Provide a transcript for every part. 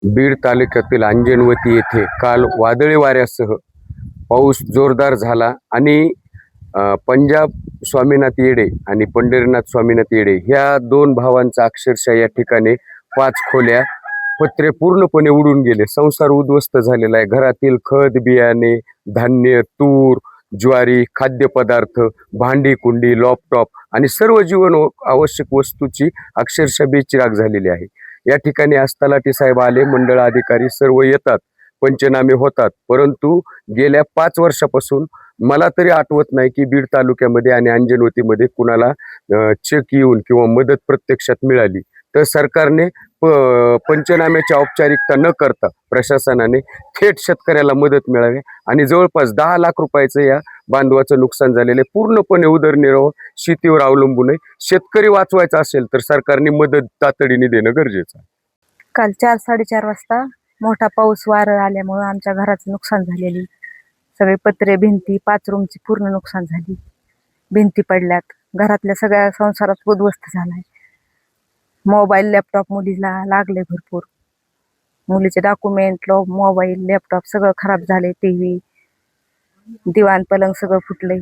बीड तालुक्यातील अंजनवती येथे काल वादळी वाऱ्यासह पाऊस जोरदार झाला आणि पंजाब स्वामीनाथ येडे आणि पंढरीनाथ स्वामीनाथ येडे ह्या दोन भावांचा अक्षरशः या ठिकाणी 5 खोल्या पत्रे पूर्णपणे उडून गेले. संसार उद्ध्वस्त झालेला आहे. घरातील खत बियाणे, धान्य, तूर, ज्वारी, खाद्यपदार्थ, भांडी कुंडी, लॅपटॉप आणि सर्व जीवन आवश्यक वस्तूची अक्षरशः बेचिराख झालेली आहे. या ठिकाणी तलाठी साहेब आले, मंडळ अधिकारी सर्व येतात, पंचनामे होतात, परंतु गेल्या 5 वर्षापासून मला तरी आठवत नाही की बीड तालुक्यामध्ये आणि अंजनवतीमध्ये कुणाला चेक येऊन किंवा मदत प्रत्यक्षात मिळाली. तर सरकारने पंचनाम्याची औपचारिकता न करता प्रशासनाने थेट शेतकऱ्याला मदत मिळावी आणि जवळपास 10 लाख रुपयाचं या बांधवाचं नुकसान झालेले पूर्णपणे उदरनिर्वाह शेतीवर अवलंबून आहे. शेतकरी वाचवायचा असेल तर सरकारने मदत तातडीने देणं गरजेचं आहे. काल 4-4:30 वाजता मोठा पाऊस वारं आल्यामुळे आमच्या घराचं नुकसान झालेली. सगळे पत्रे, भिंती, 5 रूमची पूर्ण नुकसान झाली. भिंती पडल्यात. घरातल्या सगळ्या संसारात उद्ध्वस्त झालाय. मोबाईल, लॅपटॉप मुलीला लागले भरपूर. मुलीचे डॉक्युमेंट, मोबाईल, लॅपटॉप सगळं खराब झाले. टीव्ही, दिवाण, पलंग सगळं फुटलंय.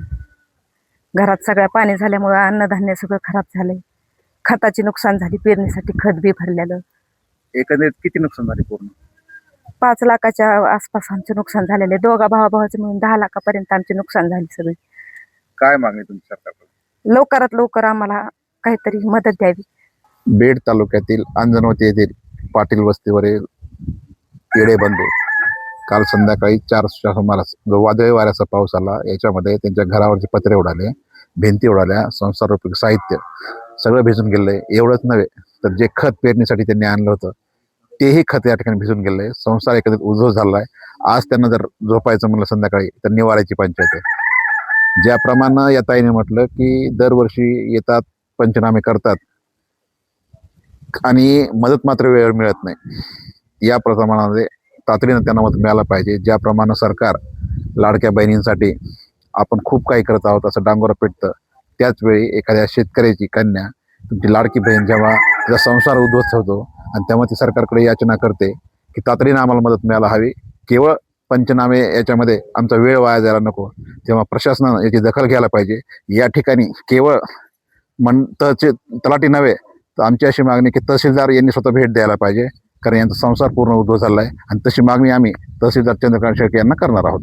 घरात सगळ्या पाणी झाल्यामुळे अन्नधान्य सगळं खराब झालंय. खताची नुकसान झाली. पेरणीसाठी खत बी भरलेलं. एकंदरीत किती नुकसान झाले पूर्ण? 5 लाखाच्या आसपास आमचे नुकसान झालेले. दोघा भावाभावाचे मिळून 10 लाखापर्यंत आमचे नुकसान झाले सगळे. काय मागणी तुमची सरकारकडे? लवकरात लवकर आम्हाला काहीतरी मदत द्यावी. बीड तालुक्यातील अंजनवती येथील पाटील वस्तीवरील येडे बंधू काल संध्याकाळी 4च्या सुमारास जो वादळी वाऱ्याचा पाऊस आला, याच्यामध्ये त्यांच्या घरावरचे पत्रे उडाले, भिंती उडाल्या, संसारोपयोगी साहित्य सगळं भिजून गेलंय. एवढंच नव्हे तर जे खत पेरणीसाठी त्यांनी आणलं होतं तेही खत या ठिकाणी भिजून गेलंय. संसार एकत्रित उद्ध्वस्त झालाय. आज त्यांना जर झोपायचं म्हणलं संध्याकाळी तर निवाराची पंचायत आहे. ज्याप्रमाणे या ताईने म्हटलं की दरवर्षी येतात, पंचनामे करतात आणि मदत मात्र वेळेवर मिळत नाही. या प्रमाणामध्ये तातडीनं त्यांना मदत मिळायला पाहिजे. ज्याप्रमाणे सरकार लाडक्या बहिणींसाठी आपण खूप काही करत आहोत असं डांगोरं पेटतं, त्याचवेळी एखाद्या शेतकऱ्याची कन्या, तुमची लाडकी बहीण जेव्हा तिचा संसार उद्ध्वस्त होतो आणि तेव्हा ती सरकारकडे याचना करते की तातडीनं आम्हाला मदत मिळायला हवी, केवळ पंचनामे याच्यामध्ये आमचा वेळ वाया जायला नको, तेव्हा प्रशासनानं याची दखल घ्यायला पाहिजे. या ठिकाणी केवळ तलाठी नव्हे तर आमची अशी मागणी की तहसीलदार यांनी स्वतः भेट द्यायला पाहिजे, कारण यांचा संसार पूर्ण उद्ध्वस्त झाला आहे आणि तशी मागणी आम्ही तहसीलदार चंद्रकांत शेळके यांना करणार आहोत.